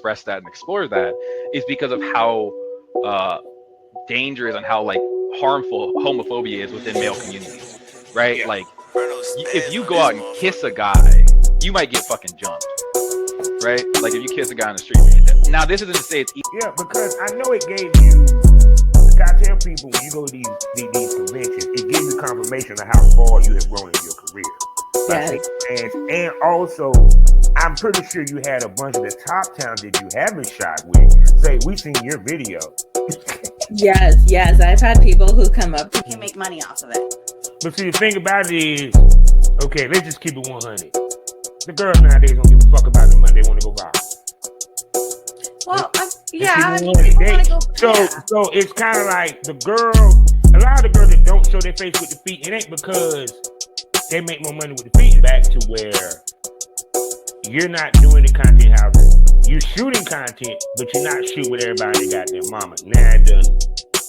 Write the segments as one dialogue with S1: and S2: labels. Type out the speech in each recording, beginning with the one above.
S1: express that and explore that is because of how dangerous and how like harmful homophobia is within male communities, right?
S2: Yeah.
S1: Like
S2: Bruno
S1: if
S2: stands
S1: you
S2: on
S1: go
S2: this
S1: out and kiss a
S2: motherfucker.
S1: guy, you might get fucking jumped, right? Like if you kiss a guy on the street. Now this isn't to say it's
S3: Yeah, because I know it gave you. I tell people when you go to these conventions, it gives you confirmation of how far you have grown in your career by
S4: Yes.
S3: seeing fans, and also I'm pretty sure you had a bunch of the top towns that you haven't shot with say we seen your video.
S4: Yes. I've had people who come up to
S5: You can make money off of it.
S3: But see, the thing about it is, okay, let's just keep it 100. The girls nowadays don't give a fuck about the money; they want to go viral.
S5: Well,
S3: Yeah,
S5: I
S3: people
S5: mean,
S3: want it.
S5: people want to go.
S3: So it's kind of like the girls. A lot of the girls that don't show their face with the feet, it ain't because they make more money with the feet. Back to where you're not doing the content house. You're shooting content, but you're not shooting with everybody that got their mama. Now it done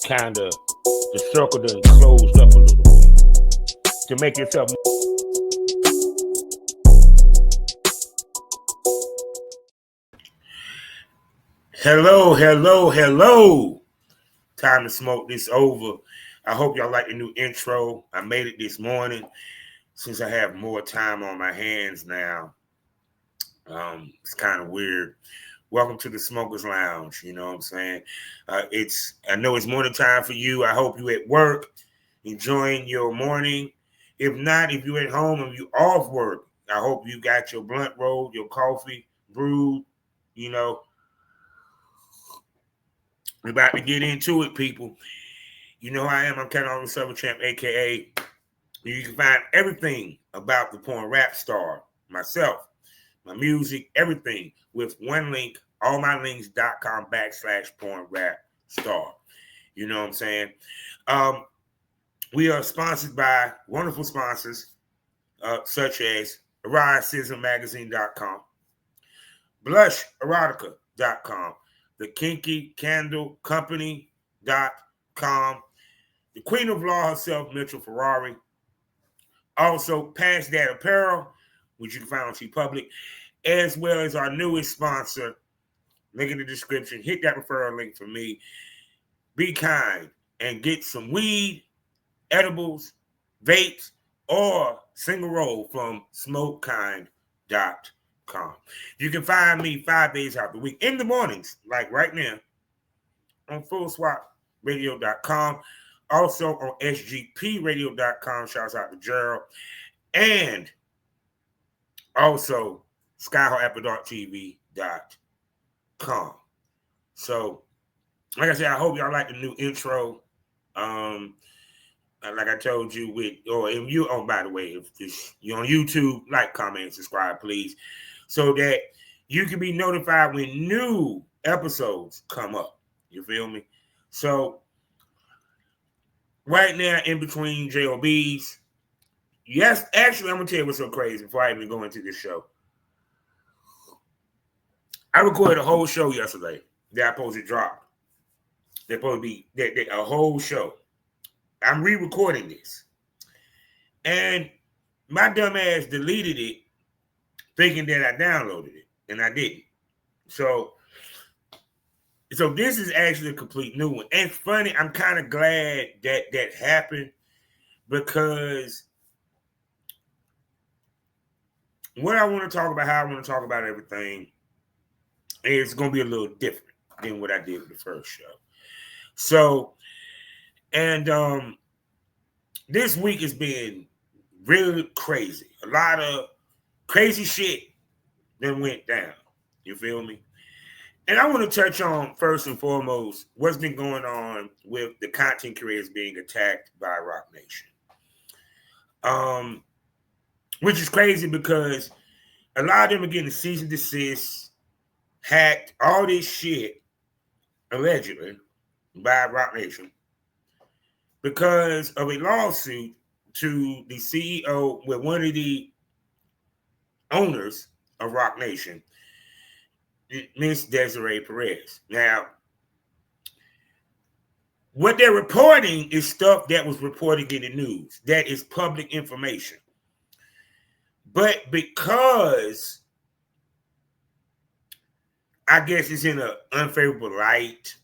S3: kind of the circle done closed up a little bit to make yourself. Hello. Time to smoke this over. I hope y'all like the new intro. I made it this morning since I have more time on my hands now. It's kind of weird. Welcome to the Smokers Lounge. You know what I'm saying? I know it's morning time for you. I hope you at work, enjoying your morning. If not, if you at home and you off work, I hope you got your blunt rolled, your coffee brewed. You know, we're about to get into it, people. You know who I am. I'm Ken on the Silver Champ, aka you can find everything about the porn rap star, myself, my music, everything with one link, allmylinks.com/porn rap star. You know what I'm saying? We are sponsored by wonderful sponsors such as eroticismmagazine.com, blusherotica.com, the Kinky Candle Company.com, the Queen of Law herself, Mitchell Ferrari. Also, Past That Apparel, which you can find on TeePublic, as well as our newest sponsor. Link in the description. Hit that referral link for me. Be kind and get some weed, edibles, vapes, or single roll from smokekind.com. You can find me 5 days out the week in the mornings, like right now, on fullswapradio.com. Also on sgpradio.com. Shouts out to Gerald. And also skyhawkafterdarktv.com. So, like I said, I hope y'all like the new intro. Like I told you, by the way, if you're on YouTube, like, comment, and subscribe, please, so that you can be notified when new episodes come up. You feel me? So, right now, in between JOBs, yes, actually, I'm going to tell you what's so crazy before I even go into this show. I recorded a whole show yesterday that I supposed to drop. They're supposed to be a whole show. I'm re-recording this. And my dumb ass deleted it thinking that I downloaded it, and I didn't. So this is actually a complete new one. And it's funny, I'm kind of glad that happened, because what I want to talk about, how I want to talk about everything, is going to be a little different than what I did with the first show. So, and this week has been really crazy. A lot of crazy shit that went down. You feel me? And I want to touch on, first and foremost, what's been going on with the content creators being attacked by Rock Nation. Which is crazy because a lot of them are getting cease and desist, hacked, all this shit, allegedly, by Rock Nation, because of a lawsuit to the CEO with one of the owners of Rock Nation, Miss Desiree Perez. Now, what they're reporting is stuff that was reported in the news. That is public information. But because I guess it's in an unfavorable light.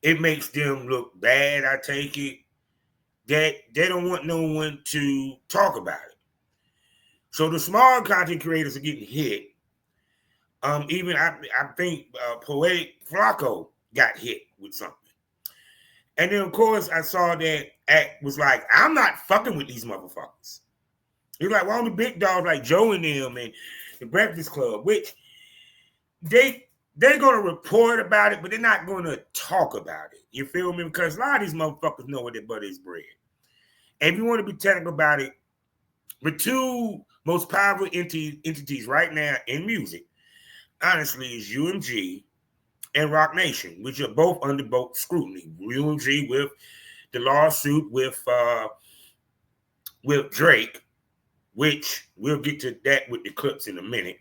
S3: It makes them look bad, I take it. That they don't want no one to talk about it. So the small content creators are getting hit. Even I think Poetic Flacco got hit with something. And then, of course, I saw that Act was like, I'm not fucking with these motherfuckers. He's like, well, the big dogs like Joe and them and the Breakfast Club, which they're going to report about it, but they're not going to talk about it. You feel me? Because a lot of these motherfuckers know where their butter is bread. And if you want to be technical about it, the two most powerful entities right now in music, honestly, is UMG and Rock Nation, which are both under both scrutiny. UMG with the lawsuit with Drake, which we'll get to that with the Clipse in a minute,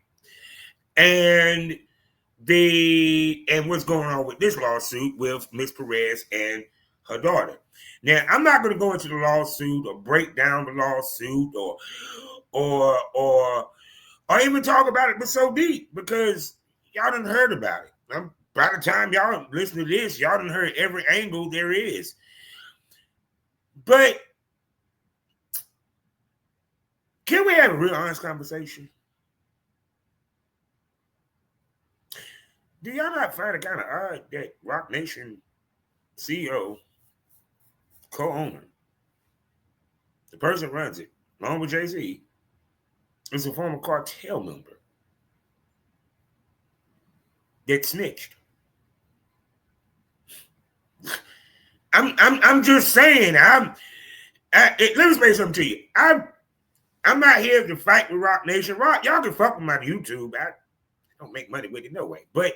S3: and what's going on with this lawsuit with Miss Perez and her daughter. Now, I'm not going to go into the lawsuit or break down the lawsuit or even talk about it, but so deep because y'all done heard about it. By the time y'all listen to this, y'all done heard every angle there is. But can we have a real honest conversation? Do y'all not find it kind of odd that Rock Nation CEO, co-owner, the person who runs it, along with Jay-Z, is a former cartel member that snitched? I'm just saying. Let me say something to you. I'm not here to fight with Rock Nation. Rock, y'all can fuck with my YouTube. I don't make money with it no way. But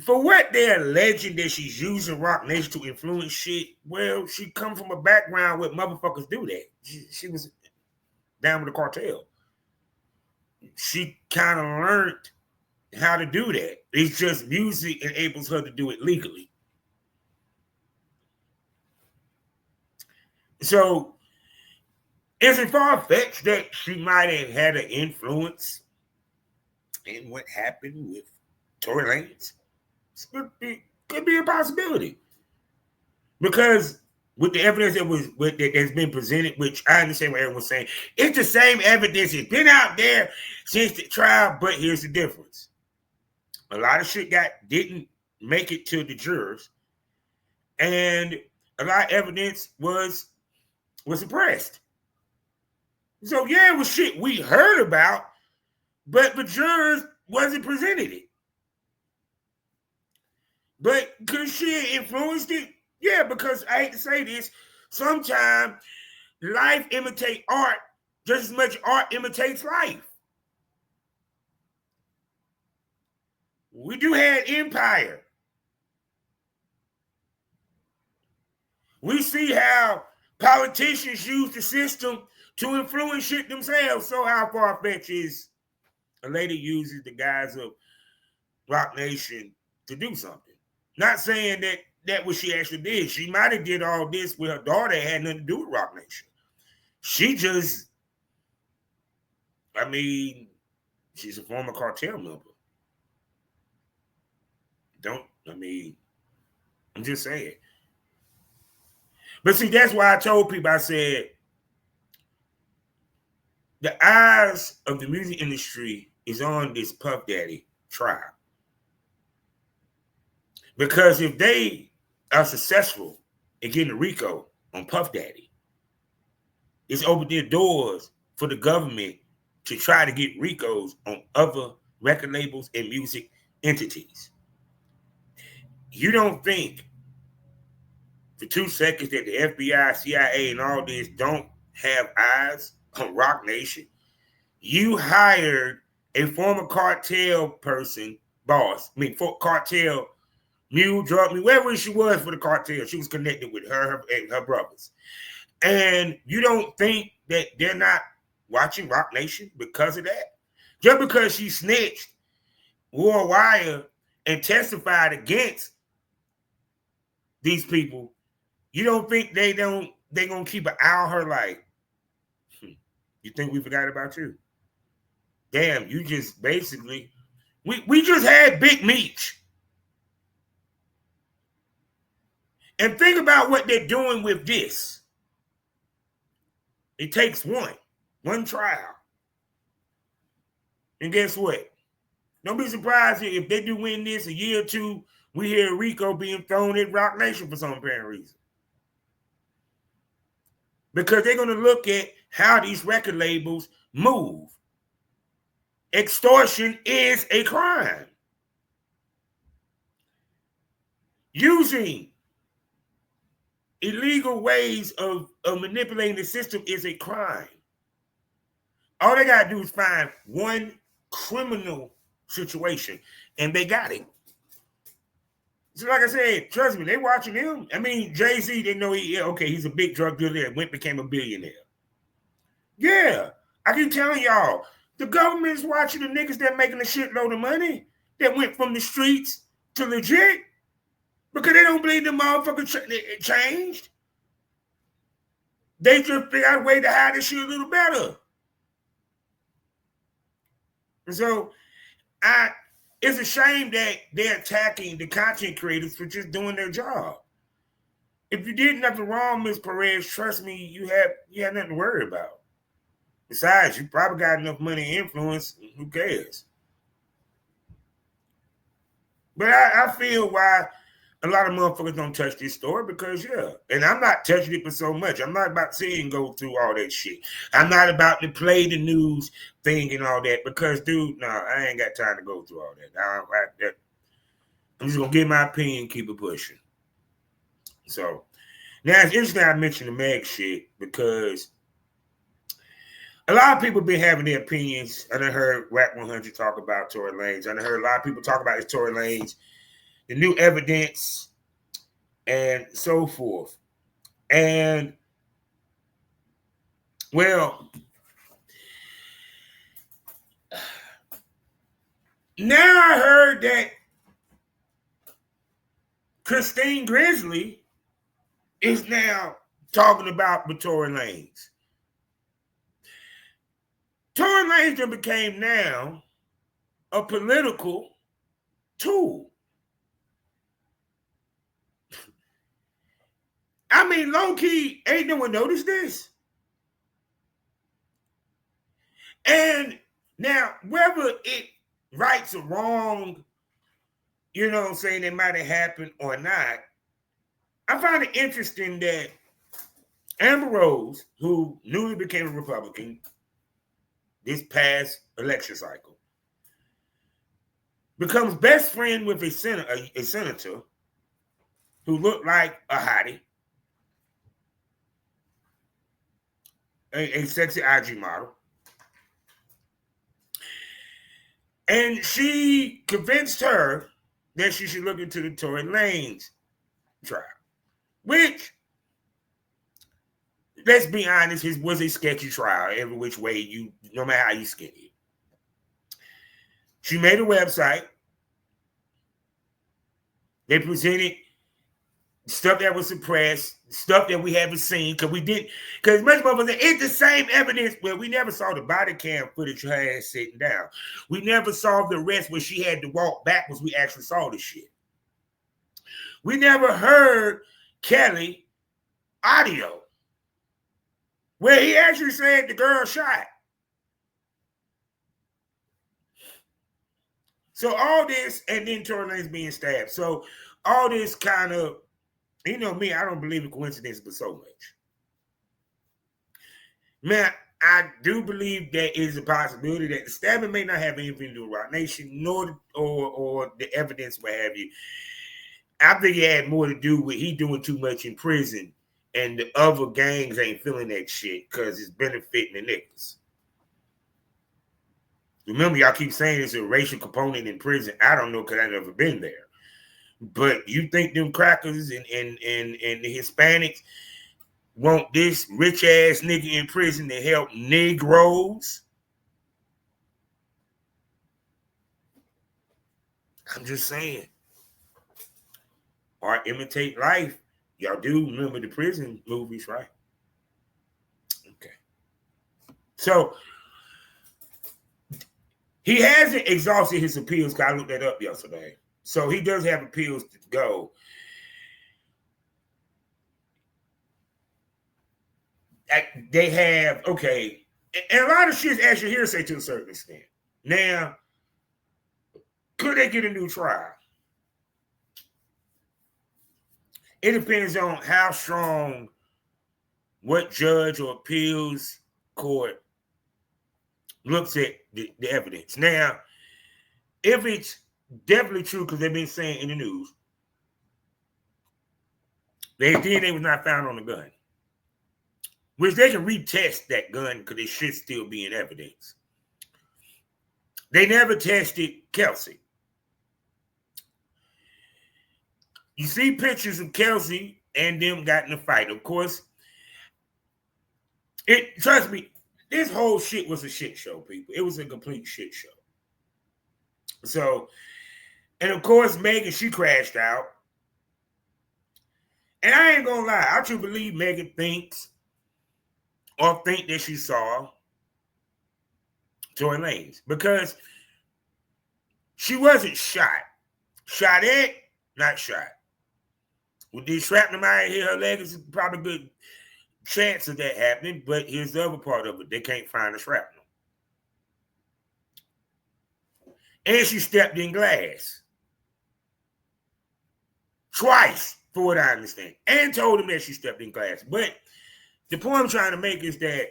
S3: for what they're alleging that she's using Rock Nation to influence shit, well, she come from a background where motherfuckers do that. She was down with the cartel. She kind of learned how to do that. It's just music enables her to do it legally. So, is it far-fetched that she might have had an influence in what happened with Tory Lanez? Could be a possibility. Because with the evidence that has been presented, which I understand what everyone's saying, it's the same evidence. It's been out there since the trial, but here's the difference. A lot of shit didn't make it to the jurors, and a lot of evidence was suppressed. So yeah, it was shit we heard about, but the jurors wasn't presented it. But could she have influenced it? Yeah, because I hate to say this, sometimes life imitates art just as much art imitates life. We do have Empire. We see how politicians use the system to influence shit themselves. So how far-fetched is a lady uses the guise of Rock Nation to do something? Not saying that what she actually did. She might have did all this with her daughter. It had nothing to do with Rock Nation. She just, she's a former cartel member. I'm just saying. But see, that's why I told people, I said, the eyes of the music industry is on this Puff Daddy trial. Because if they are successful in getting a RICO on Puff Daddy, it's opened their doors for the government to try to get RICOs on other record labels and music entities. You don't think for 2 seconds that the FBI, CIA, and all this don't have eyes on Rock Nation? You hired a former cartel cartel mule, drug me, wherever she was for the cartel. She was connected with her and her brothers. And you don't think that they're not watching Rock Nation because of that? Just because she snitched, wore a wire, and testified against these people, you don't think they're gonna keep an eye on her like, you think we forgot about you? damn, you just basically, we just had Big Meech. And think about what they're doing with this. It takes one trial. And guess what? Don't be surprised if they do win this a year or two, we hear Rico being thrown at Rock Nation for some apparent reason. Because they're going to look at how these record labels move. Extortion is a crime. Using illegal ways of manipulating the system is a crime. All they got to do is find one criminal situation, and they got it. So like I said, trust me, they watching him. I mean, Jay-Z, they know he's a big drug dealer and became a billionaire. Yeah, I keep telling y'all, the government's watching the niggas that making a shitload of money that went from the streets to legit because they don't believe the motherfucker changed. They just figure out a way to hide this shit a little better. And so, it's a shame that they're attacking the content creators for just doing their job. If you did nothing wrong, Ms. Perez, trust me, you have nothing to worry about. Besides, you probably got enough money and influence. Who cares? But I feel why a lot of motherfuckers don't touch this story because, and I'm not touching it for so much. I'm not about to sit and go through all that shit. I'm not about to play the news thing and all that because, dude, no, I ain't got time to go through all that. I'm just going to give my opinion and keep it pushing. So, now it's interesting I mentioned the Meg shit because a lot of people been having their opinions. I done heard Rap 100 talk about Tory Lanez. I done heard a lot of people talk about this Tory Lanez, the new evidence, and so forth. And, well, now I heard that Christine Grizzly is now talking about Tory Lanez. Tory Lanez became now a political tool. I mean, low-key, ain't no one noticed this. And now, whether it rights or wrong, you know what I'm saying, it might have happened or not, I find it interesting that Amber Rose, who newly became a Republican this past election cycle, becomes best friend with a senator who looked like a hottie, a sexy IG model. And she convinced her that she should look into the Tory Lanez trial, which, let's be honest, was a sketchy trial every which way no matter how you skin it. She made a website. They presented stuff that was suppressed, stuff that we haven't seen, because most of us, it's the same evidence where we never saw the body cam footage of her ass sitting down. We never saw the rest where she had to walk backwards. We actually saw the shit. We never heard Kelly audio where he actually said the girl shot. So all this, and then Tory Lanez being stabbed. So all this kind of, you know me, I don't believe in coincidence, but so much. Man, I do believe there is a possibility that the stabbing may not have anything to do with Rock Nation, nor or the evidence, what have you. I think it had more to do with he doing too much in prison, and the other gangs ain't feeling that shit because it's benefiting the niggas. Remember, y'all keep saying there's a racial component in prison. I don't know because I've never been there. But you think them crackers and the Hispanics want this rich ass nigga in prison to help Negroes? I'm just saying. Or imitate life. Y'all do remember the prison movies, right? Okay. So He hasn't exhausted his appeals because I looked that up yesterday. So he does have appeals to go. They have, okay, and a lot of shit is actually hearsay to a certain extent. Now, could they get a new trial? It depends on how strong what judge or appeals court looks at the evidence. Now, if it's definitely true, because they've been saying in the news, their DNA was not found on the gun, which they can retest that gun because it should still be in evidence. They never tested Kelsey. You see pictures of Kelsey and them got in a fight. Of course, trust me, this whole shit was a shit show, people. It was a complete shit show. So, and of course, Megan, she crashed out. And I ain't gonna lie, I truly believe Megan thinks that she saw Tory Lanez because she wasn't shot. Shot at, not shot. With this shrapnel right here, her leg is probably a good chance of that happening, but here's the other part of it. They can't find the shrapnel. And she stepped in glass. Twice, for what I understand. And told him that she stepped in glass. But the point I'm trying to make is that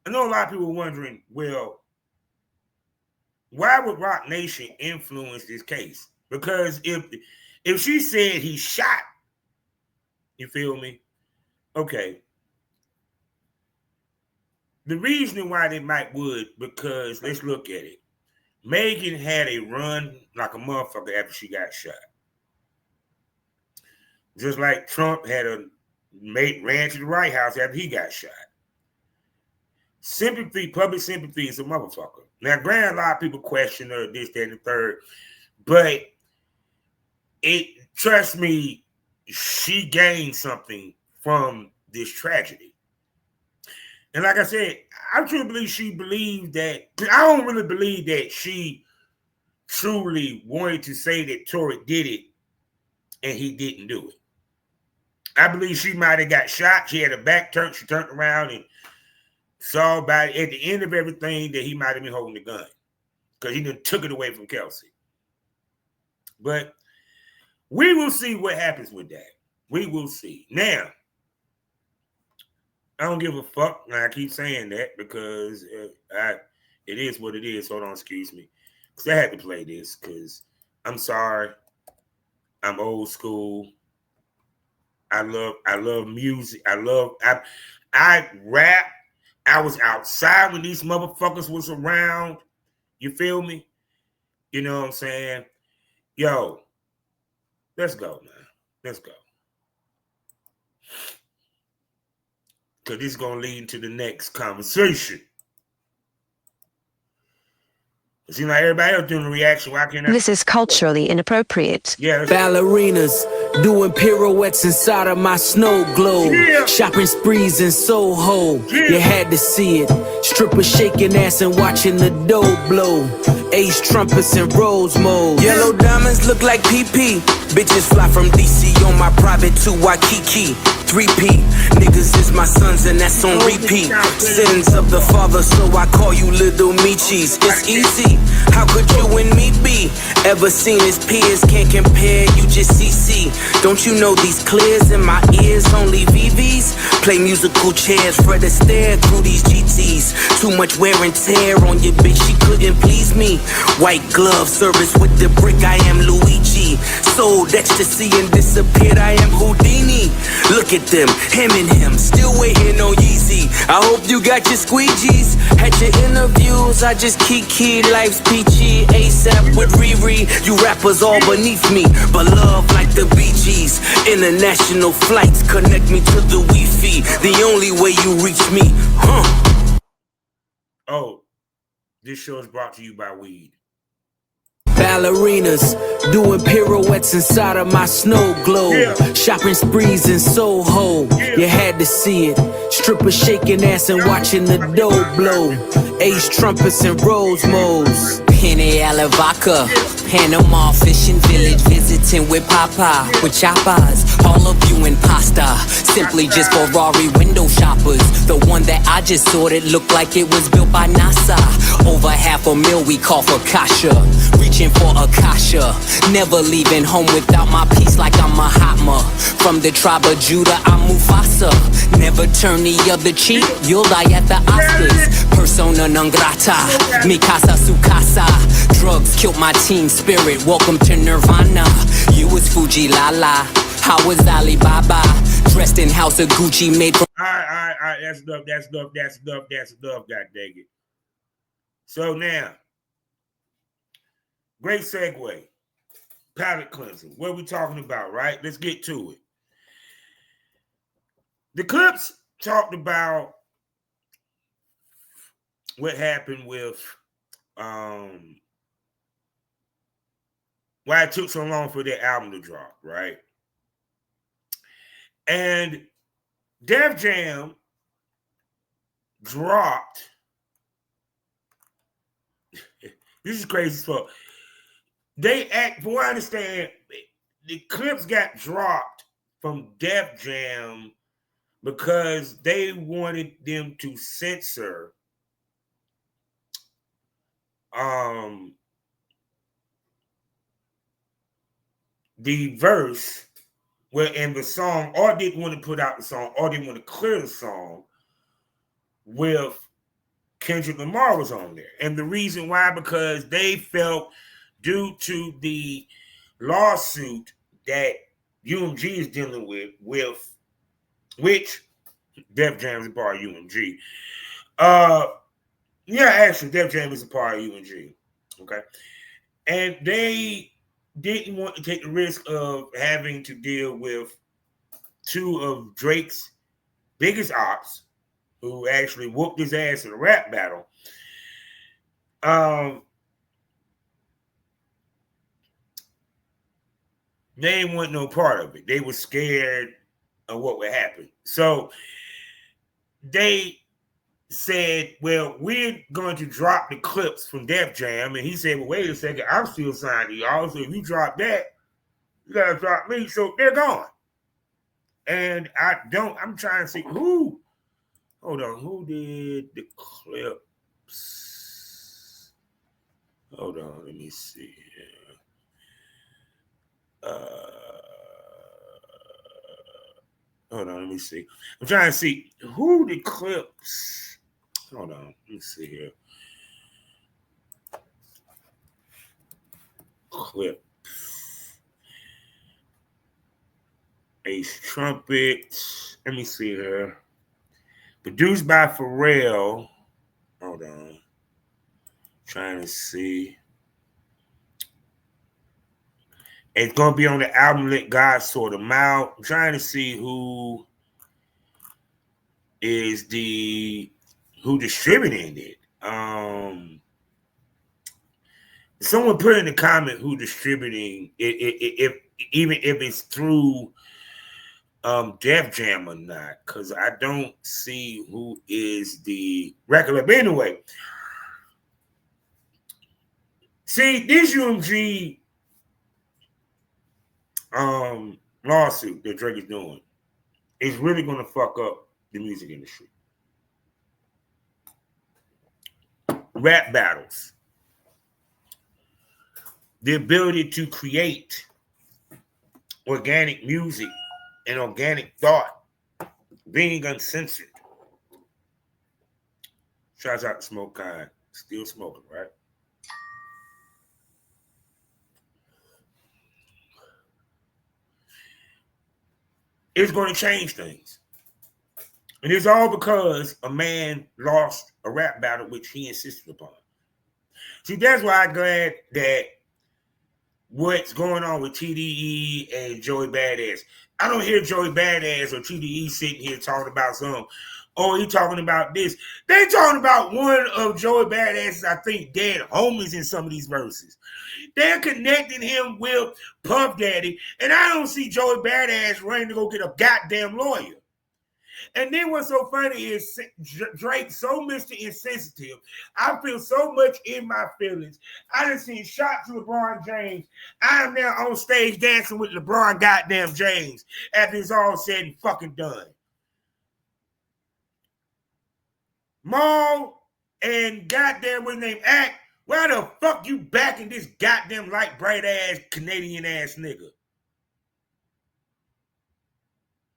S3: I know a lot of people are wondering, well, why would Rock Nation influence this case? Because if she said he shot, you feel me? Okay. The reason why they would, because let's look at it. Megan had a run like a motherfucker after she got shot. Just like Trump had ran to the White House after he got shot. Sympathy, public sympathy is a motherfucker. Now, granted, a lot of people question her, this, that, and the third, but trust me, she gained something from this tragedy. And like I said, I truly believe she believed that. I don't really believe that she truly wanted to say that Tory did it and he didn't do it. I believe she might have got shot. She had her back turned. She turned around and saw at the end of everything that he might have been holding the gun because he done took it away from Kelsey. But we will see what happens with that. We will see. Now, I don't give a fuck. I keep saying that because it is what it is. Hold on, excuse me. Because I had to play this because I'm sorry. I'm old school. I love music. I rap. I was outside when these motherfuckers was around. You feel me? You know what I'm saying? Yo, let's go, man. Let's go. Because this is going to lead into the next conversation. It seems like everybody else doing a reaction. Why can't I?
S2: This is culturally inappropriate.
S3: Yeah,
S6: ballerinas doing pirouettes inside of my snow globe.
S3: Yeah.
S6: Shopping sprees in Soho.
S3: Yeah.
S6: You had to see it. Strippers shaking ass and watching the dough blow. Ace trumpets in rose mode. Yellow diamonds look like PP. Bitches fly from DC on my private to Waikiki. 3P, niggas is my sons and that's on repeat. Sins of the father, so I call you little Michis. It's easy, how could you and me be? Ever seen his peers, can't compare, you just CC. Don't you know these clears in my ears, only VVs? Play musical chairs, Fred Astaire through these GTs. Too much wear and tear on your bitch, she couldn't please me. White glove service with the brick, I am Luigi. Sold ecstasy and disappeared, I am Houdini. Look at them, him and him, still waiting on Yeezy. I hope you got your squeegees. Had your interviews, I just kiki. Life's peachy, ASAP with Riri. You rappers all beneath me, but love like the Bee Gees. International flights connect me to the Wi-Fi. The only way you reach me,
S3: Oh, this show is brought to you by weed.
S6: Ballerinas doing pirouettes inside of my snow globe.
S3: Yeah.
S6: Shopping sprees in Soho.
S3: Yeah.
S6: You had to see it. Strippers shaking ass and watching the dough blow. Ace trumpets and rose moles. Penny Alavaca. Panama fishing village visiting with Papa. With choppas. All of you in pasta. Simply just Ferrari window shoppers. The one that I just sorted looked like it was built by NASA. Over $500,000 we call for Kasha. Reaching for Akasha. Never leaving home without my piece like I'm Mahatma. From the tribe of Judah, I'm Mufasa. Never turn the other cheek, you'll die at the Oscars. Persona non grata, mi casa su casa. Drugs killed my team spirit, welcome to Nirvana. You was Fuji Lala, I was Alibaba. Dressed in house of Gucci made from...
S3: All right, that's enough, god dang it. So now, great segue. Palate cleansing. What are we talking about, right? Let's get to it. The Clipse talked about what happened with why it took so long for their album to drop, right? And Def Jam dropped. This is crazy as fuck. From what I understand, the Clipse got dropped from Def Jam because they wanted them to censor the verse in the song, or didn't want to put out the song, or didn't want to clear the song with Kendrick Lamar was on there. And the reason why, because they felt due to the lawsuit that UMG is dealing with which Def Jam is a part of UMG. Actually, Def Jam is a part of UMG. Okay. And they didn't want to take the risk of having to deal with two of Drake's biggest ops, who actually whooped his ass in a rap battle. They didn't want no part of it. They were scared of what would happen. So they said, well, we're going to drop the Clipse from Def Jam. And he said, well, wait a second, I'm still signed to y'all. So if you drop that, you got to drop me. So they're gone. And I'm trying to see who did the Clipse? Hold on, let me see here. Hold on, let me see. I'm trying to see who the Clipse. Hold on, let me see here. Clip. Ace Trumpet. Let me see here. Produced by Pharrell. Hold on. Trying to see. It's gonna be on the album Let God Sort Them Out. I'm trying to see who distributing it. Someone put in the comment who distributing it, even if it's through Def Jam or not, because I don't see who is the record. But anyway, see, this UMG lawsuit that Drake is doing is really going to fuck up the music industry. Rap battles, the ability to create organic music and organic thought being uncensored. Shouts out to Smoke Kind, still smoking, right? It's going to change things. And it's all because a man lost a rap battle, which he insisted upon. See, that's why I'm glad that what's going on with TDE and Joey Badass. I don't hear Joey Badass or TDE sitting here talking about some, Oh, he talking about this. They talking about one of Joey Badass's, I think, dead homies in some of these verses. They're connecting him with Puff Daddy, and I don't see Joey Badass running to go get a goddamn lawyer. And then what's so funny is Drake so Mr. Insensitive. I feel so much in my feelings. I done seen shots of LeBron James. I am now on stage dancing with LeBron goddamn James after it's all said and fucking done. Maul and goddamn what's his name Act. Why the fuck you backing this goddamn light bright ass Canadian ass nigga?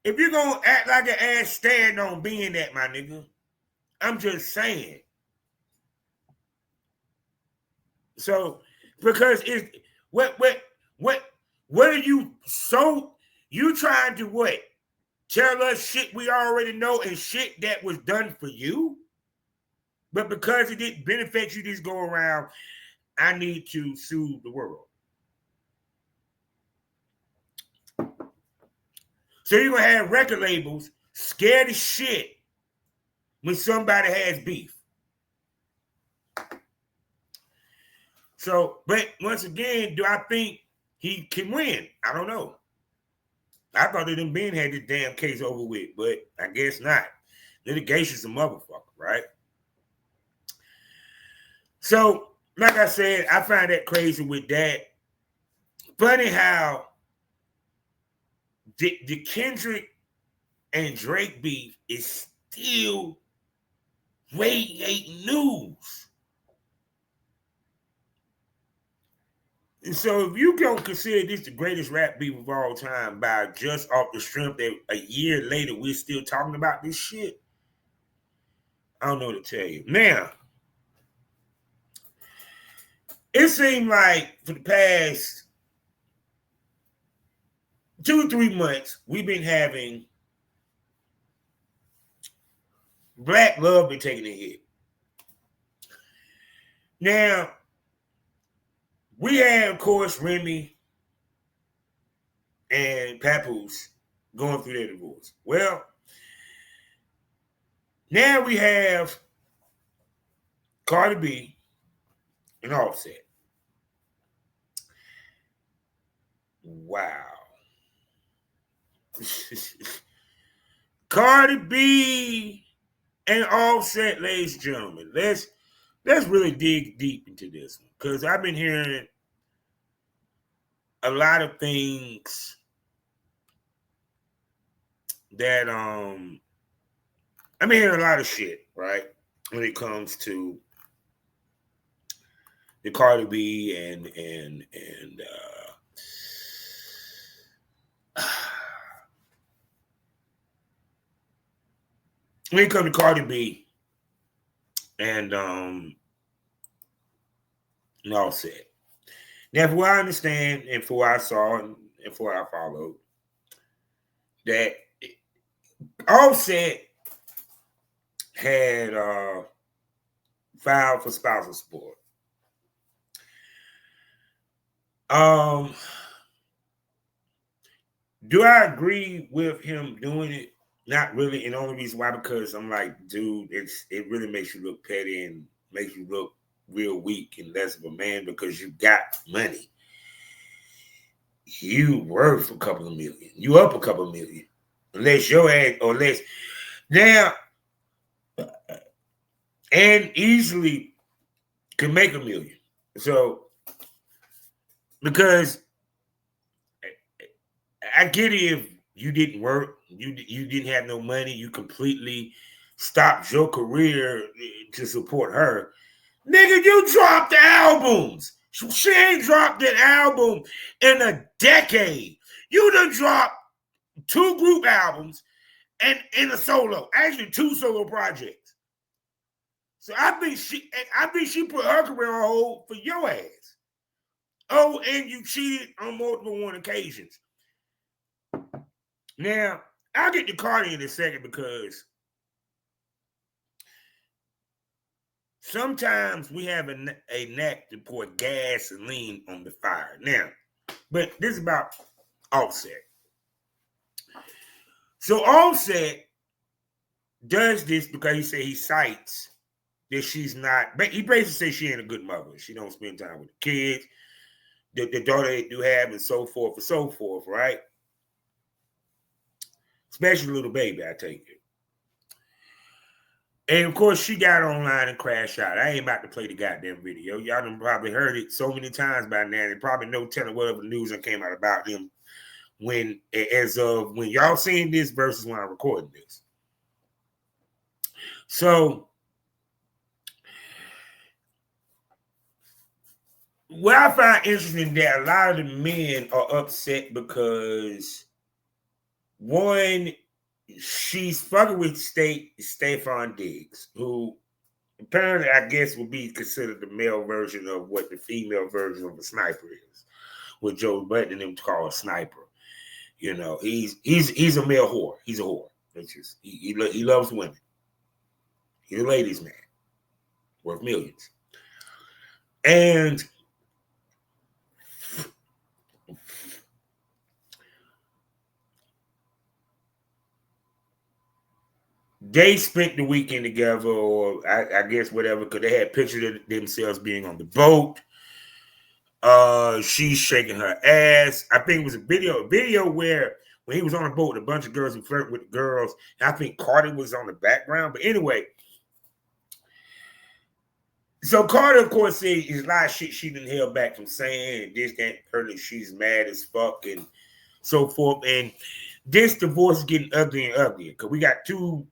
S3: If you're gonna act like an ass, stand on being that, my nigga. I'm just saying. So, because it's what are you trying to what? Tell us shit we already know and shit that was done for you? But because it didn't benefit you this go around, I need to sue the world. So you're going to have record labels scared as shit when somebody has beef. So, but once again, do I think he can win? I don't know. I thought that them Ben had this damn case over with, but I guess not. Litigation's a motherfucker, right? So, like I said, I find that crazy with that. Funny how the Kendrick and Drake beef is still radiating news. And so if you don't consider this the greatest rap beef of all time by just off the strength that a year later we're still talking about this shit, I don't know what to tell you. Now, it seemed like for the past 2 or 3 months, we've been having black love been taking a hit. Now, we had, of course, Remy and Papoose going through their divorce. Well, now we have Cardi B and Offset. Wow. Cardi B and Offset, ladies and gentlemen. Let's really dig deep into this one, because I've been hearing a lot of things that I've been hearing a lot of shit, right? When it comes to the Cardi B and when it comes to Cardi B and Offset. Now, for what I understand and for what I saw and for what I followed, that Offset had filed for spousal support. Do I agree with him doing it? Not really, and the only reason why, because I'm like, dude, it really makes you look petty and makes you look real weak and less of a man because you got money. You worth a couple of million. You up a couple of million. Unless your ass, or less. Now, and easily can make $1 million. So, because I get it if you didn't work, you didn't have no money, you completely stopped your career to support her. Nigga, you dropped the albums. She ain't dropped that album in a decade. You done dropped 2 group albums and a solo. Actually, 2 solo projects. So I think she put her career on hold for your ass. Oh, and you cheated on multiple occasions. Now, I'll get to Cardi in a second, because sometimes we have a knack to pour gasoline on the fire. Now, but this is about Offset. So Offset does this because he said he cites that she's not. He basically says she ain't a good mother. She don't spend time with the kids, the daughter they do have, and so forth, right? Especially little baby, I take it. And of course, she got online and crashed out. I ain't about to play the goddamn video. Y'all done probably heard it so many times by now. And probably no telling whatever news that came out about him as of when y'all seeing this versus when I'm recording this. So, what I find interesting that a lot of the men are upset because one, she's fucking with Stephon Diggs, who apparently I guess would be considered the male version of what the female version of a sniper is. What Joe Budden and them call a sniper. You know, he's a male whore. He's a whore. It's just he loves women. He's a ladies' man, worth millions. And they spent the weekend together, or I guess whatever, because they had pictures of themselves being on the boat. She's shaking her ass. I think it was a video where when he was on the boat, a bunch of girls who flirt with the girls. I think Cardi was on the background. But anyway, so Cardi, of course, said there's a lot of shit she done held back from saying, and this, that, her, she's mad as fuck, and so forth. And this divorce is getting uglier and uglier because we got two.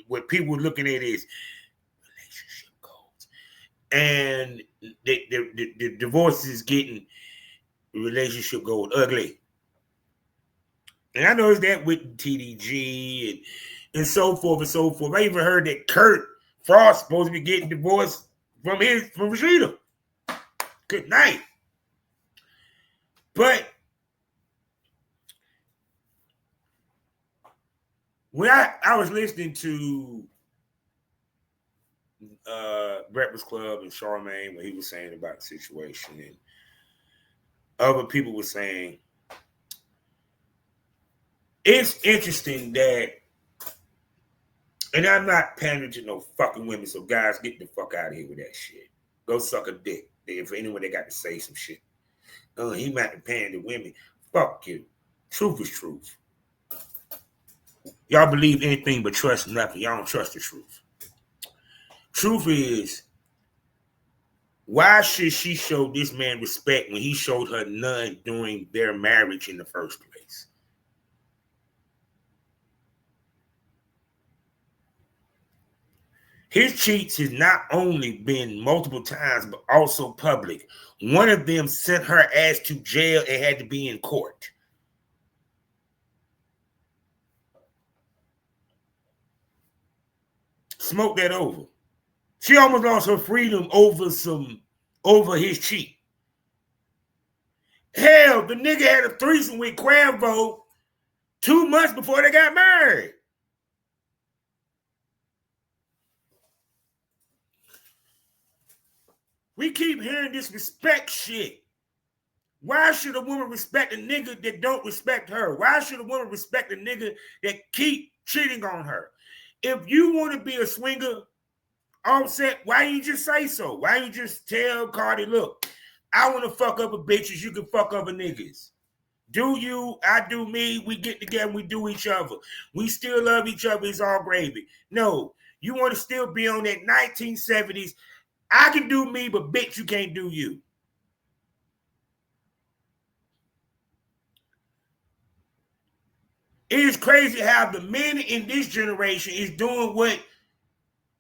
S3: What people are looking at is relationship goals, and the divorce is getting relationship goals ugly. And I noticed that with TDG and so forth and so forth. I even heard that Kurt Frost supposed to be getting divorced from Rashida. Good night. But when I was listening to Breakfast Club and Charmaine, what he was saying about the situation, and other people were saying, it's interesting that, and I'm not pandering to no fucking women, so guys, get the fuck out of here with that shit. Go suck a dick. For anyone that got to say some shit. He might be pandering to women. Fuck you. Truth is truth. Y'all believe anything but trust nothing. Y'all don't trust the truth. Truth is, why should she show this man respect when he showed her none during their marriage in the first place? His cheats has not only been multiple times, but also public. One of them sent her ass to jail and had to be in court. Smoke that over. She almost lost her freedom over his cheat. Hell, the nigga had a threesome with Cuervo 2 months before they got married. We keep hearing this respect shit. Why should a woman respect a nigga that don't respect her? Why should a woman respect a nigga that keep cheating on her? If you want to be a swinger, Offset, why you just say so? Why you just tell Cardi, look, I want to fuck other bitches, you can fuck other niggas. Do you, I do me, we get together, we do each other. We still love each other, it's all gravy. No, you want to still be on that 1970s, I can do me, but bitch, you can't do you. It is crazy how the men in this generation is doing what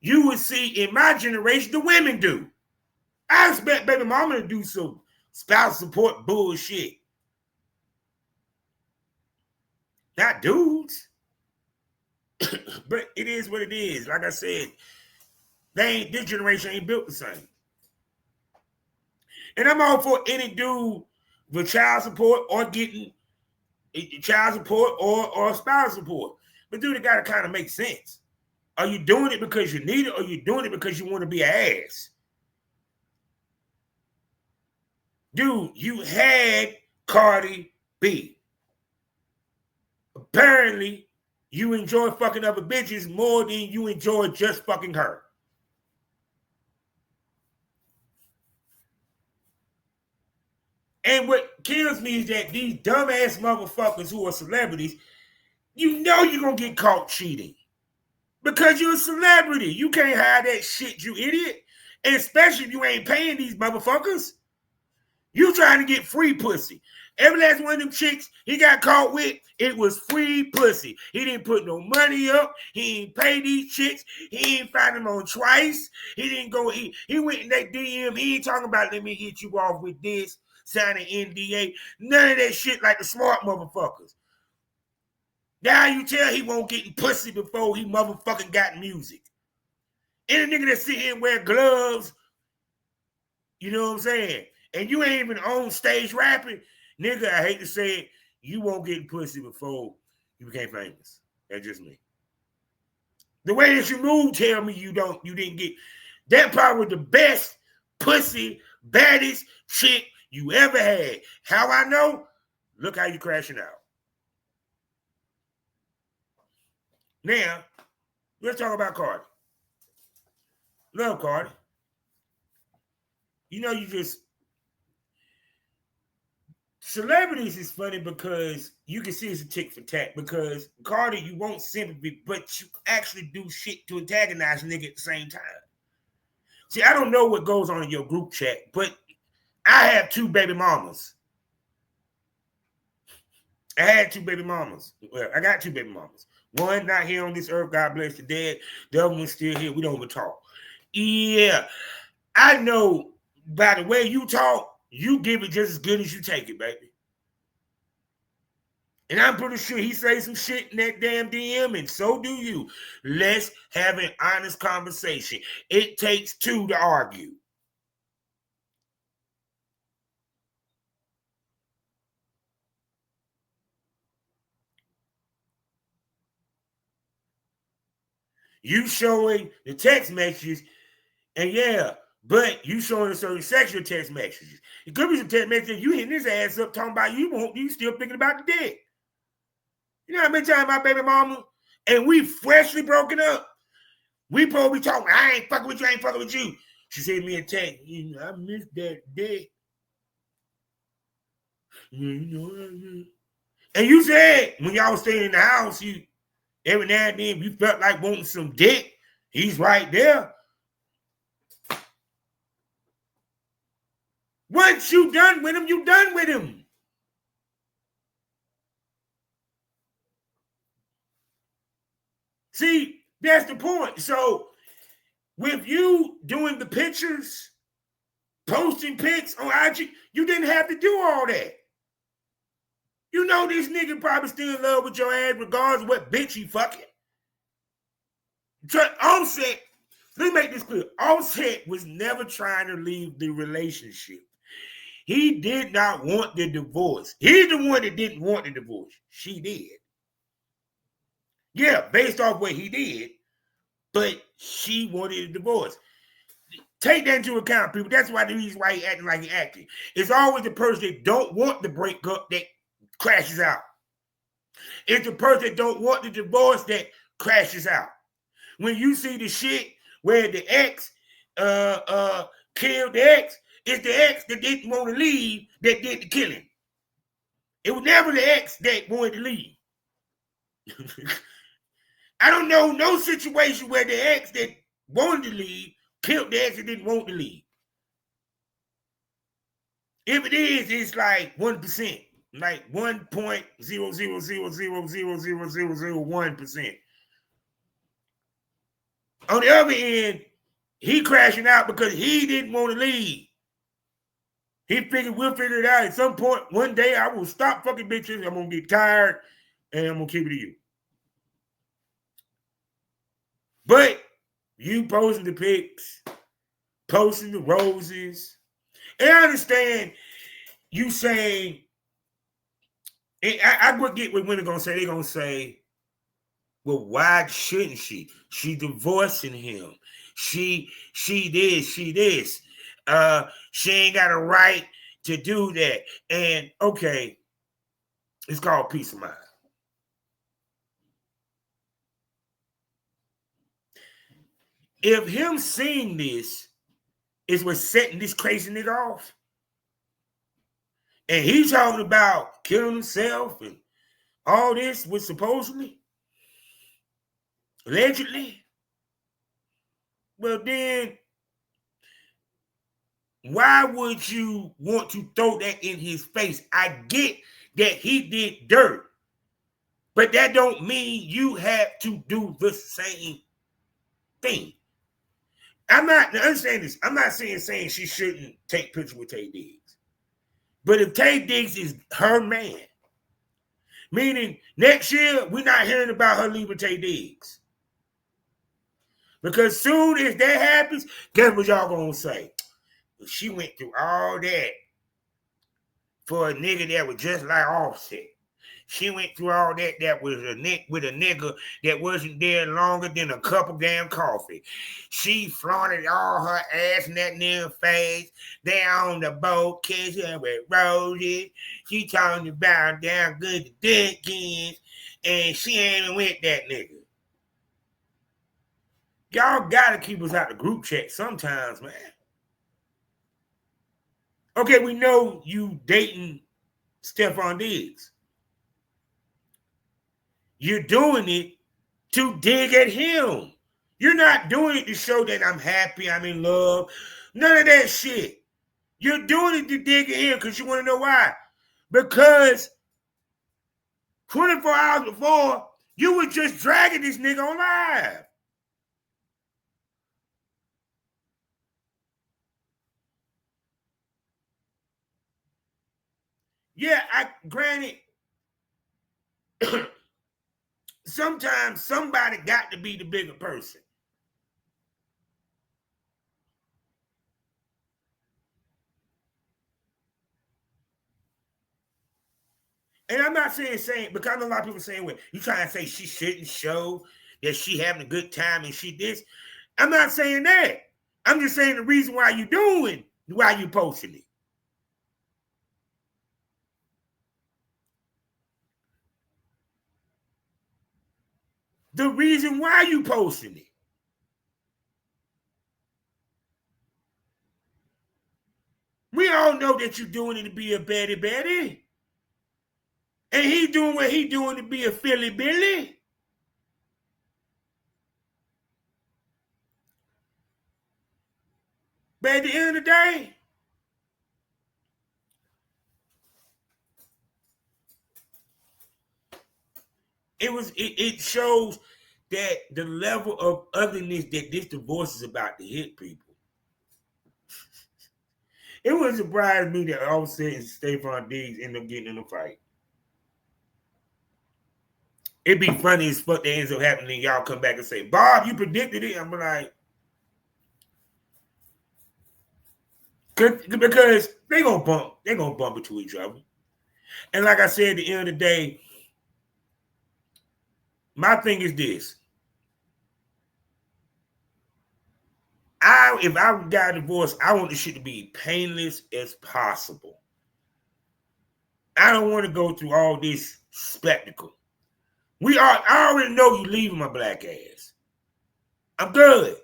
S3: you would see in my generation the women do. I expect baby mama to do some spouse support bullshit. Not dudes. But it is what it is. Like I said, this generation ain't built the same. And I'm all for any dude with child support or getting child support or spouse support. But dude, it gotta kind of make sense. Are you doing it because you need it, or are you doing it because you want to be an ass? Dude, you had Cardi B. Apparently, you enjoy fucking other bitches more than you enjoy just fucking her. And what kills me is that these dumbass motherfuckers who are celebrities, you know you're going to get caught cheating. Because you're a celebrity. You can't hide that shit, you idiot. And especially if you ain't paying these motherfuckers. You trying to get free pussy. Every last one of them chicks he got caught with, it was free pussy. He didn't put no money up. He ain't pay these chicks. He ain't find them on twice. He didn't go, he went in that DM. He ain't talking about let me hit you off with this, sign an NDA. None of that shit like the smart motherfuckers. Now you tell he won't get pussy before he motherfucking got music. Any nigga that sit here and wear gloves, you know what I'm saying? And you ain't even on stage rapping, nigga, I hate to say it, you won't get pussy before you became famous. That's just me. The way that you move tell me you didn't get. That probably was the best pussy, baddest chick you ever had. How I know? Look how you crashing out. Now, let's talk about Cardi. Love Cardi. You know, celebrities is funny because you can see it's a tick for tat. Because Cardi, you want sympathy, but you actually do shit to antagonize nigga at the same time. See, I don't know what goes on in your group chat, but I have 2 baby mamas. I had 2 baby mamas. Well, I got 2 baby mamas. One not here on this earth, God bless the dead. The other one's still here. We don't even talk. Yeah, I know by the way you talk, you give it just as good as you take it, baby. And I'm pretty sure he say some shit in that damn DM, and so do you. Let's have an honest conversation. It takes 2 to argue. You showing the text messages, and yeah, but you showing a certain sexual text messages. It could be some text messages you hitting his ass up talking about you still thinking about the dick. You know how many times my baby mama, and we freshly broken up, we probably talking, I ain't fucking with you, I ain't fucking with you. She sent me a text, you know, I miss that dick. You know, and you said when y'all was staying in the house, you every now and then you felt like wanting some dick. He's right there. Once you done with him, you done with him. See, that's the point. So, with you doing the pictures, posting pics on IG, you didn't have to do all that. You know this nigga probably still in love with your ass regardless of what bitch he fucking. Offset, let me make this clear. Offset was never trying to leave the relationship. He did not want the divorce. He's the one that didn't want the divorce. She did. Yeah, based off what he did, but she wanted a divorce. Take that into account, people. That's why the reason why he acting like he acting. It's always the person that don't want the breakup that crashes out. It's the person that don't want the divorce that crashes out. When you see the shit where the ex killed the ex, it's the ex that didn't want to leave that did the killing. It was never the ex that wanted to leave. I don't know no situation where the ex that wanted to leave killed the ex that didn't want to leave. If it is, it's like 1%, like 1.000000001%. On the other end, he crashing out because he didn't want to leave. He figured we'll figure it out at some point. One day I will stop fucking bitches. I'm going to get tired and I'm going to keep it to you. But you posting the pics, posting the roses. And I understand you saying, I would get what women going to say. They're going to say, well, why shouldn't she? She divorcing him. She this. She ain't got a right to do that. And okay, it's called peace of mind. if him seeing this is what's setting this crazy nigga off, and he's talking about killing himself and all this was supposedly, allegedly, well then, why would you want to throw that in his face? I get that he did dirt, but that don't mean you have to do the same thing. I'm not, understand this, I'm not saying she shouldn't take pictures with Tay Diggs. But if Tay Diggs is her man, meaning next year we're not hearing about her leaving Tay Diggs. Because soon as that happens, guess what y'all gonna say? She went through all that for a nigga that was just like Offset. She went through all that was with a nigga that wasn't there longer than a cup of damn coffee. She flaunted all her ass in that nigga face. They on the boat kissing with roses. She talking about damn good to Dickens. And she ain't even with that nigga. Y'all gotta keep us out the group chat sometimes, man. Okay, we know you dating Stephon Diggs. You're doing it to dig at him. You're not doing it to show that I'm happy, I'm in love. None of that shit. You're doing it to dig at him because you want to know why. Because 24 hours before, you were just dragging this nigga on live. Yeah, granted, sometimes somebody got to be the bigger person. And I'm not saying, because I know a lot of people saying, well, you trying to say she shouldn't show that she having a good time and she this. I'm not saying that. I'm just saying the reason why you posting it. The reason why you posting it. We all know that you're doing it to be a Betty. And he doing what he doing to be a Philly Billy. But at the end of the day, it shows that the level of otherness that this divorce is about to hit people. It wouldn't surprise me that Offset and Stephon Diggs end up getting in a fight. It'd be funny as fuck that ends up happening. Y'all come back and say, Bob, you predicted it. I'm like, because they're gonna bump into each other. And like I said, at the end of the day, my thing is this. If I got a divorce, I want this shit to be painless as possible. I don't want to go through all this spectacle. I already know you leaving my black ass. I'm good.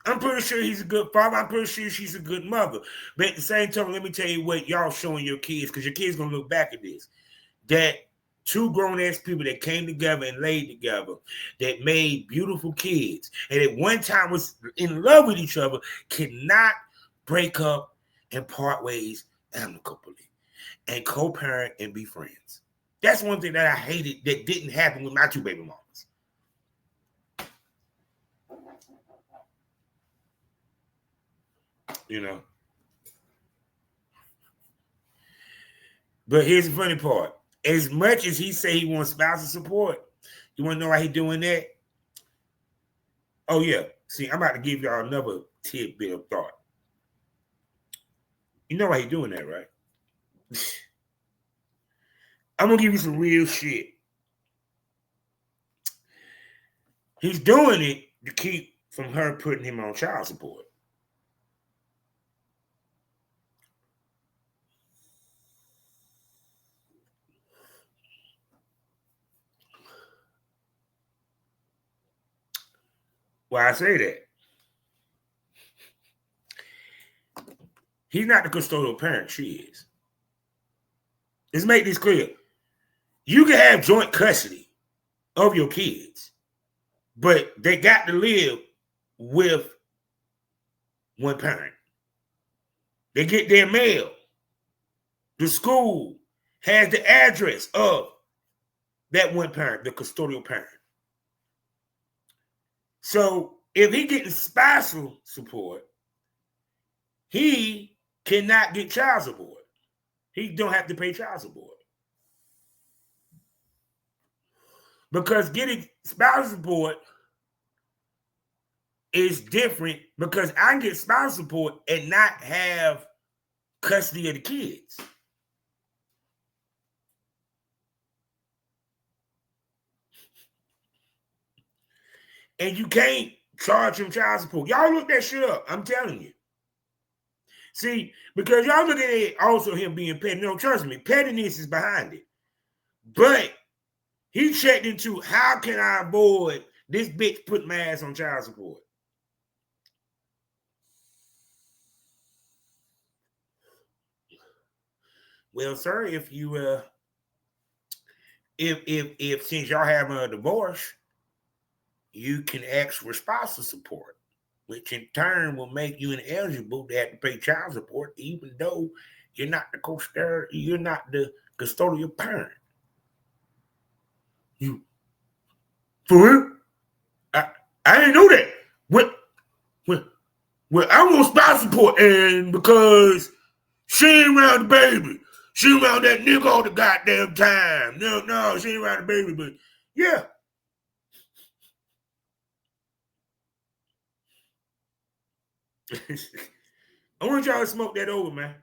S3: I'm pretty sure he's a good father. I'm pretty sure she's a good mother. But at the same time, let me tell you what y'all showing your kids, because your kids gonna look back at this. That two grown-ass people that came together and laid together, that made beautiful kids, and at one time was in love with each other, cannot break up and part ways amicably and co-parent and be friends. That's one thing that I hated that didn't happen with my two baby mamas. You know. But here's the funny part. As much as he say he wants spousal support, you want to know why he doing that? Oh, yeah. See, I'm about to give y'all another tidbit of thought. You know why he doing that, right? I'm going to give you some real shit. He's doing it to keep from her putting him on child support. Why I say that? He's not the custodial parent. She is. Let's make this clear. You can have joint custody of your kids, but they got to live with one parent. They get their mail. The school has the address of that one parent, the custodial parent. So if he getting spousal support, he cannot get child support. He don't have to pay child support. Because getting spousal support is different, because I can get spousal support and not have custody of the kids. And you can't charge him child support. Y'all look that shit up. I'm telling you. See, because y'all look at it also him being petty. No, trust me, pettiness is behind it. But he checked into how can I avoid this bitch putting my ass on child support. Well, sir, if you if since y'all have a divorce, you can ask for spousal support, which in turn will make you ineligible to have to pay child support, even though you're not the custodial parent. You for real? I didn't know that. Well, I want spousal support, and because she ain't around the baby. She around that nigga all the goddamn time. No, she ain't around the baby, but yeah. I want y'all to smoke that over, man.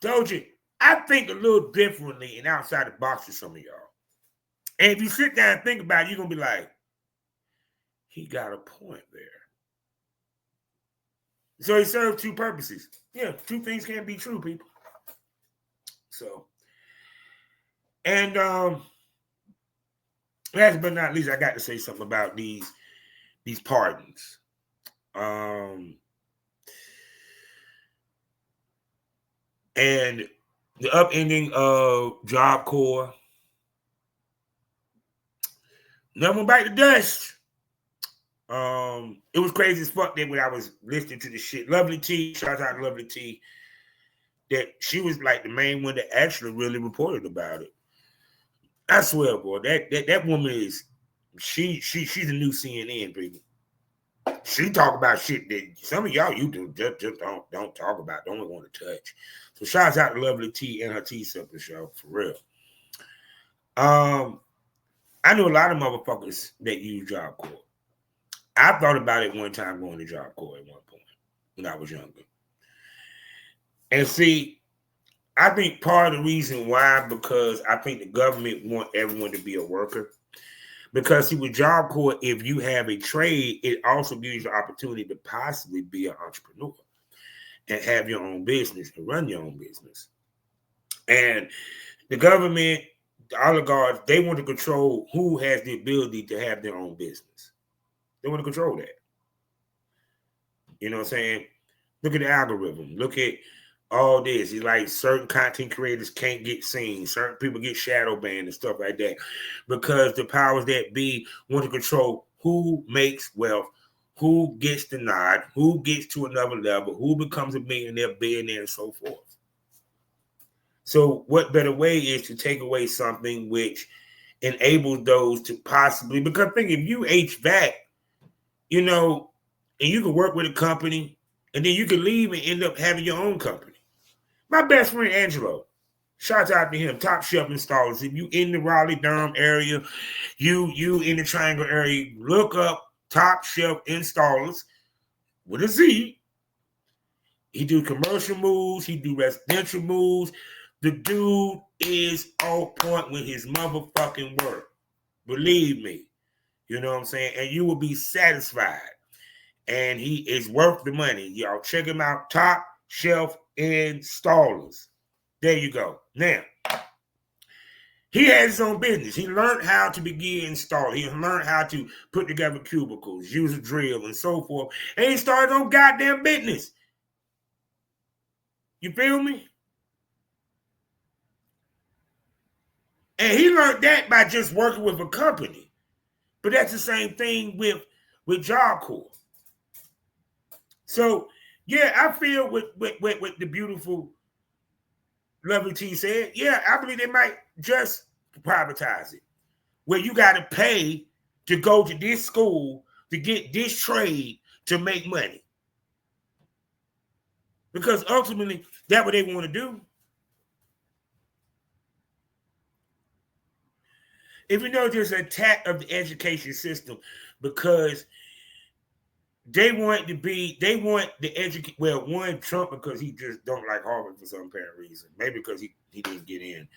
S3: Told you, I think a little differently and outside the box with some of y'all. And if you sit down and think about it, you're going to be like, he got a point there. So he served two purposes. Yeah, two things can't be true, people. So, and last but not least, I got to say something about these pardons. And the upending of Job Corps. Never went back to dust. It was crazy as fuck that when I was listening to the shit. Lovely T, shout out to Lovely T, that she was like the main one that actually really reported about it. I swear, boy, that woman is she's a new CNN, people. She talk about shit that some of y'all you do just don't talk about, don't want to touch. So shouts out to Lovely T and her T Simple show, for real. I know a lot of motherfuckers that use Job Corps. I thought about it one time going to Job Corps at one point when I was younger. And see, I think part of the reason why, because I think the government want everyone to be a worker. Because see, with Job Corps, if you have a trade, it also gives you the opportunity to possibly be an entrepreneur and have your own business and run your own business. And the government, the oligarchs, they want to control who has the ability to have their own business. They want to control that. You know what I'm saying? Look at the algorithm. Look at all this. It's like certain content creators can't get seen. Certain people get shadow banned and stuff like that because the powers that be want to control who makes wealth, who gets the nod, who gets to another level, who becomes a millionaire, billionaire, and so forth. So what better way is to take away something which enables those to possibly, because think if you HVAC, you know, and you can work with a company and then you can leave and end up having your own company. My best friend, Angelo, shout out to him, top shelf installers. If you in the Raleigh-Durham area, you in the Triangle area, look up top shelf installers with a Z. He do commercial moves. He do residential moves. The dude is on point with his motherfucking work. Believe me. You know what I'm saying? And you will be satisfied. And he is worth the money. Y'all check him out. Top shelf installers. There you go. Now, He had his own business. He learned how to begin install. He learned how to put together cubicles, use a drill, and so forth. And he started on goddamn business. You feel me? And he learned that by just working with a company. But that's the same thing with Job Corps. So, yeah, I feel with the beautiful Lovely T said, yeah, I believe they might just privatize it. Where you got to pay to go to this school to get this trade to make money. Because ultimately, that's what they want to do. If you know, there's an attack of the education system because they want the education. Well, one, Trump, because he just don't like Harvard for some apparent reason. Maybe because he didn't get in.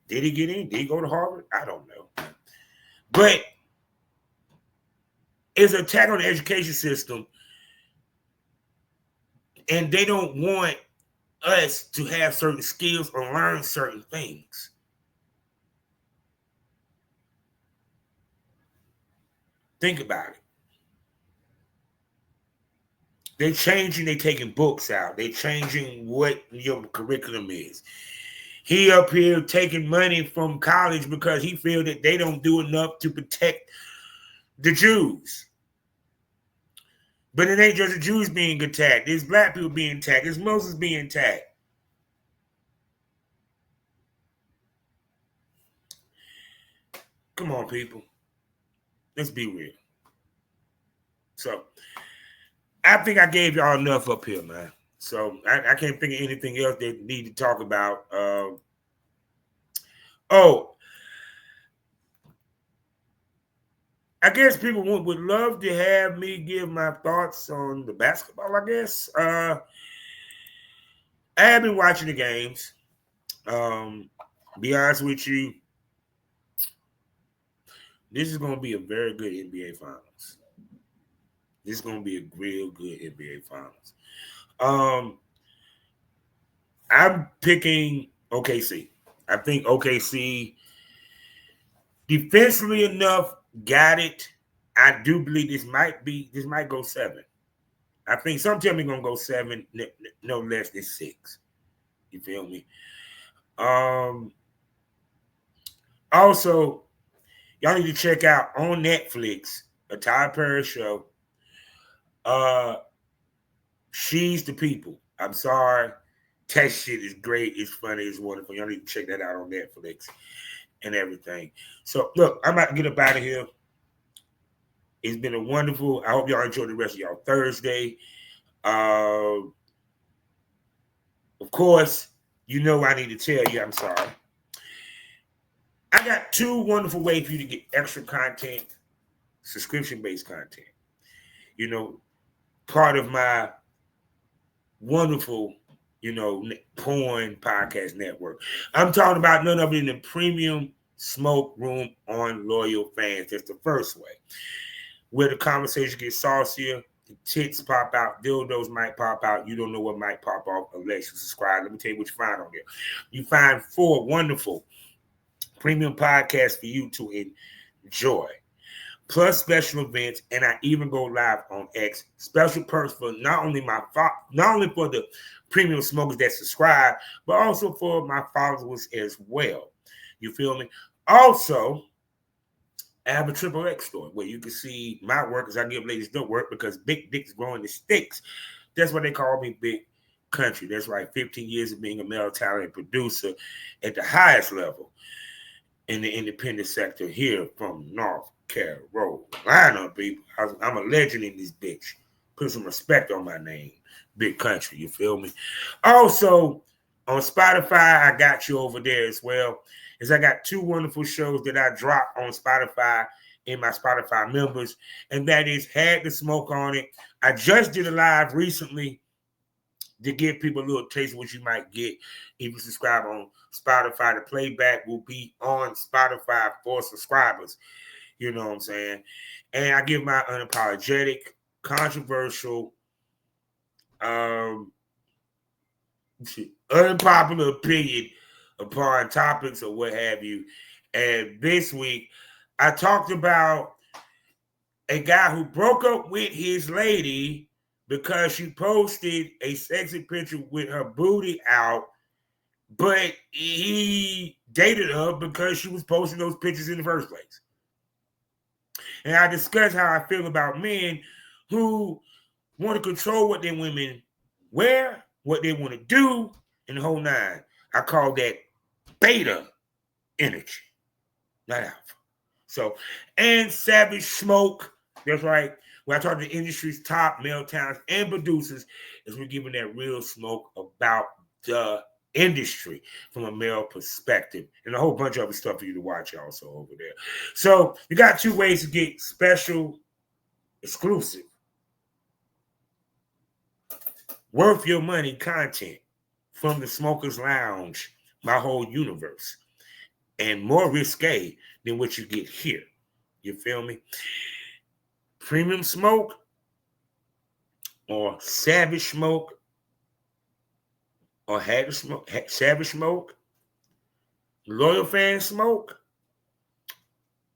S3: Did he get in? Did he go to Harvard? I don't know. But it's an attack on the education system. And they don't want us to have certain skills or learn certain things. Think about it. They're changing, they're taking books out. They're changing what your curriculum is. He up here taking money from college because he feels that they don't do enough to protect the Jews. But it ain't just the Jews being attacked. There's black people being attacked. There's Muslims being attacked. Come on, people. Let's be real. So, I think I gave y'all enough up here, man. So, I can't think of anything else they need to talk about. I guess people would love to have me give my thoughts on the basketball, I guess. I have been watching the games. Be honest with you, this is going to be a very good NBA Finals. This is going to be a real good NBA Finals. I'm picking OKC. I think OKC defensively enough got it. I do believe this might go 7. I think some tell me going to go 7, no less than 6. You feel me? Also, y'all need to check out on Netflix a Tyler Perry show. She's the People. I'm sorry. That shit is great. It's funny. It's wonderful. Y'all need to check that out on Netflix and everything. So, look, I'm about to get up out of here. It's been a wonderful. I hope y'all enjoy the rest of y'all Thursday. Of course, you know I need to tell you, I'm sorry. I got 2 wonderful ways for you to get extra content, subscription-based content. You know, part of my wonderful, porn podcast network. I'm talking about none of it in the premium smoke room on Loyal Fans. That's the first way. Where the conversation gets saucier, the tits pop out, dildos might pop out. You don't know what might pop off unless you subscribe. Let me tell you what you find on there. You find 4 wonderful premium podcasts for you to enjoy. Plus special events, and I even go live on X. Special perks for not only for the premium smokers that subscribe, but also for my followers as well. You feel me? Also, I have a Triple X store where you can see my work as I give ladies the work because big dicks growing the sticks. That's what they call me, Big Country. That's right, 15 years of being a male talent producer at the highest level in the independent sector here from North Carolina, people. I'm a legend in this bitch. Put some respect on my name, Big Country. You feel me? Also, on Spotify, I got you over there as well. Is I got 2 wonderful shows that I drop on Spotify in my Spotify members, and that is Had the Smoke on It. I just did a live recently to give people a little taste of what you might get if you subscribe on Spotify. The playback will be on Spotify for subscribers. You know what I'm saying? And I give my unapologetic, controversial, unpopular opinion upon topics or what have you. And this week, I talked about a guy who broke up with his lady because she posted a sexy picture with her booty out, but he dated her because she was posting those pictures in the first place. And I discussed how I feel about men who want to control what their women wear, what they want to do, and the whole nine. I call that beta energy, not alpha. So, and Savage Smoke, that's right. When I talk to the industry's top male talents and producers, is we're giving that real smoke about the industry from a male perspective, and a whole bunch of other stuff for you to watch also over there. So you got two ways to get special, exclusive, worth your money content from the Smokers Lounge, my whole universe, and more risque than what you get here. You feel me? Premium Smoke or Savage Smoke or Savage Smoke, Loyal Fan Smoke,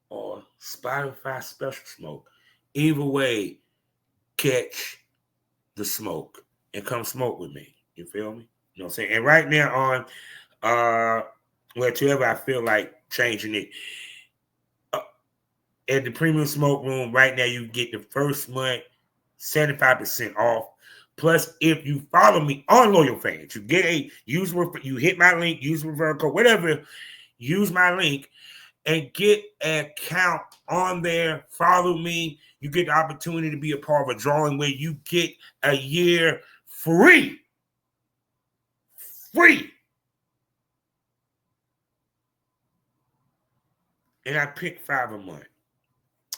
S3: or Spotify Special Smoke. Either way, catch the smoke and come smoke with me. You feel me? You know what I'm saying? And right now on whatever I feel like changing it. At the Premium Smoke Room, right now you get the first month 75% off. Plus, if you follow me on Loyal Fans, you get you hit my link, use referral code, whatever, use my link and get an account on there. Follow me. You get the opportunity to be a part of a drawing where you get a year free. Free. And I pick 5 a month.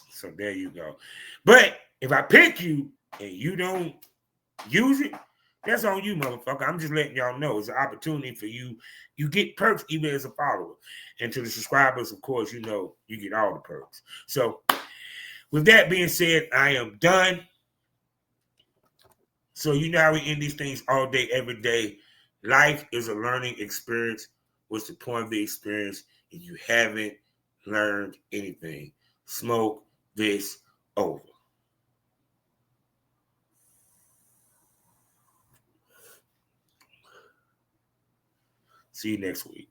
S3: So there you go. But if I pick you and you don't use it, that's on you, motherfucker. I'm just letting y'all know it's an opportunity for you. You get perks even as a follower. And to the subscribers, of course, you know you get all the perks. So with that being said, I am done. So you know how we end these things all day, every day. Life is a learning experience. What's the point of the experience if you haven't learned anything? Smoke this over. See you next week.